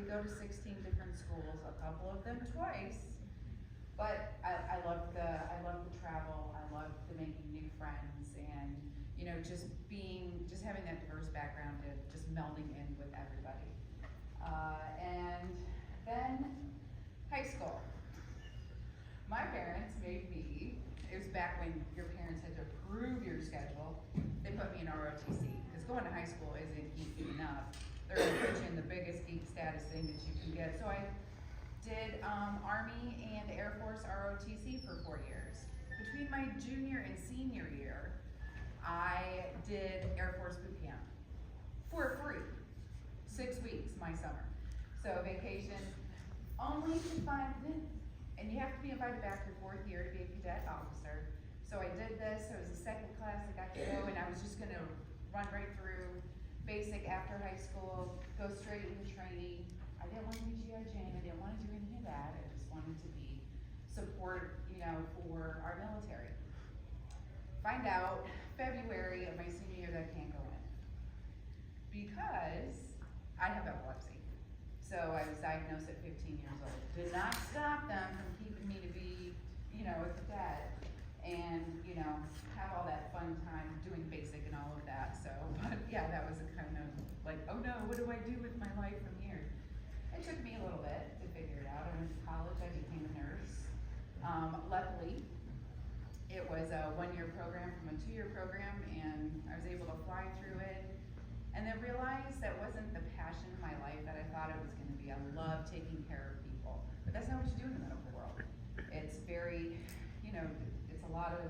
go to 16 different schools, a couple of them twice. But I love the travel. I love the making new friends, and just having that diverse background and just melding in with everybody. And then high school. My parents made me. It was back when your parents had to approve your schedule. They put me in ROTC because going to high school isn't geeky enough. They're gonna put you in the biggest geek status thing that you can get. So I did Army and Air Force ROTC for 4 years. Between my junior and senior year, I did Air Force boot camp for free, 6 weeks my summer. So vacation, only to find then, and you have to be invited back your 4th year to be a cadet officer. So I did this. It was the second class I got to go, and I was just gonna run right through basic after high school, go straight into training. I didn't want to be GI Jane. I didn't want to do any of that. I just wanted to be support, for our military. Find out February of my senior year that I can't go in because I have epilepsy. So I was diagnosed at 15 years old. Did not stop them from keeping me to be, a cadet and, have all that fun time doing basic and all of that. So, but yeah, that was a kind of like, oh no, what do I do with my life from here? It took me a little bit to figure it out. I went to college, I became a nurse. Luckily, it was a 1-year program from a 2-year program, and I was able to fly through it. And then realized that wasn't the passion of my life that I thought it was going to be. I love taking care of people, but that's not what you do in the medical world. It's very, it's a lot of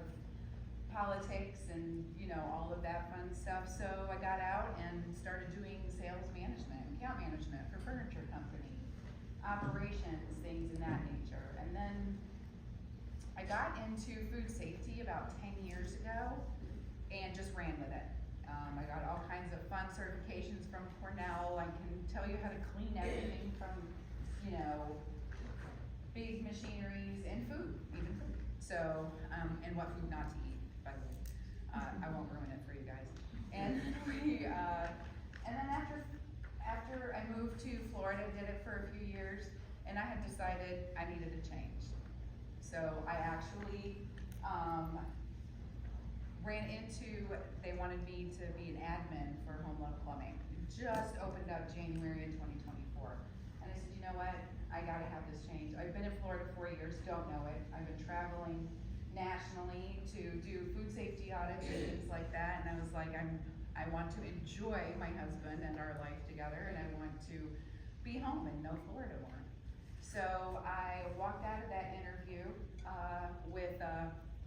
politics and, all of that fun stuff. So I got out and started doing sales management, account management for furniture company, operations, things in that nature. And then I got into food safety about 10 years ago and just ran with it. I got all kinds of fun certifications from Cornell. I can tell you how to clean everything from, big machineries and food, even food. So, and what food not to eat, by the way. I won't ruin it for you guys. And and then after I moved to Florida, did it for a few years, and I had decided I needed a change. So I actually ran into, they wanted me to be an admin for Home Love Plumbing. It just opened up January in 2024. And I said, you know what, I gotta have this change. I've been in Florida 4 years, don't know it. I've been traveling nationally to do food safety audits and things like that. And I was like, I want to enjoy my husband and our life together, and I want to be home and know Florida more. So I walked out of that interview with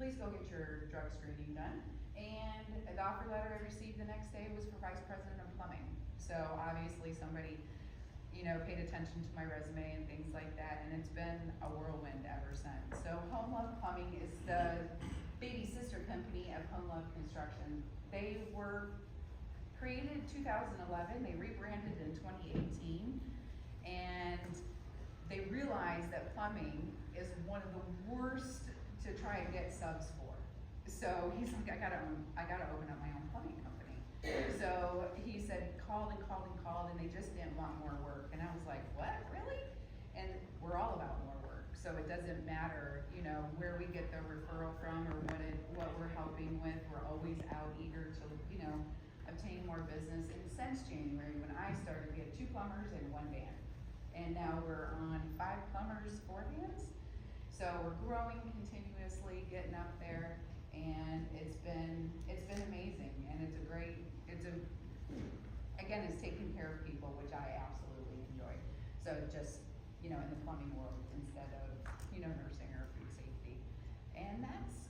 please go get your drug screening done. And the offer letter I received the next day was for Vice President of Plumbing. So obviously somebody, paid attention to my resume and things like that, and it's been a whirlwind ever since. So Home Love Plumbing is the baby sister company of Home Love Construction. They were created in 2011, they rebranded in 2018, and they realized that plumbing is one of the worst to try and get subs for. So he's like, I gotta open up my own plumbing company. So he said, called, and they just didn't want more work. And I was like, what, really? And we're all about more work. So it doesn't matter, where we get the referral from or what we're helping with. We're always out eager to, obtain more business. And since January, when I started, we had 2 plumbers and 1 van. And now we're on 5 plumbers, 4 vans. So we're growing continuously, getting up there, and it's been amazing, and again, it's taking care of people, which I absolutely enjoy. So just, in the plumbing world instead of, nursing or food safety. And that's